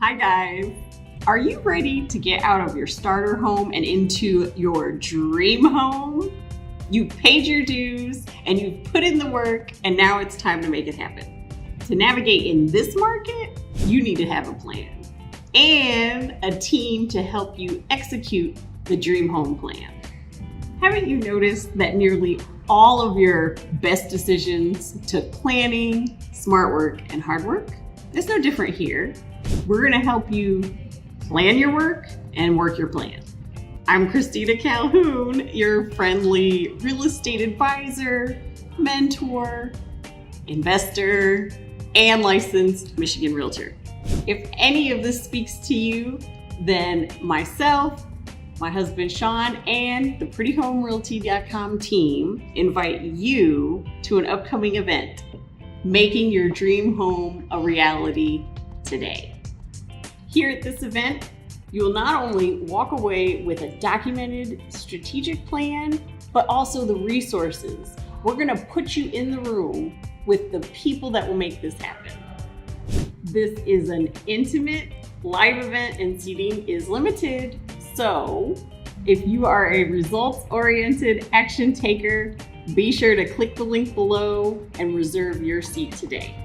Hi guys, are you ready to get out of your starter home and into your dream home? You paid your dues and you've put in the work and now it's time to make it happen. To navigate in this market, you need to have a plan and a team to help you execute the dream home plan. Haven't you noticed that nearly all of your best decisions took planning, smart work, and hard work? It's no different here. We're gonna help you plan your work and work your plan. I'm Christina Calhoun, your friendly real estate advisor, mentor, investor, and licensed Michigan realtor. If any of this speaks to you, then myself, my husband Sean, and the prettyhomerealty.com team invite you to an upcoming event, making your dream home a reality today. Here at this event, you will not only walk away with a documented strategic plan, but also the resources. We're gonna put you in the room with the people that will make this happen. This is an intimate live event and seating is limited. So if you are a results-oriented action taker, be sure to click the link below and reserve your seat today.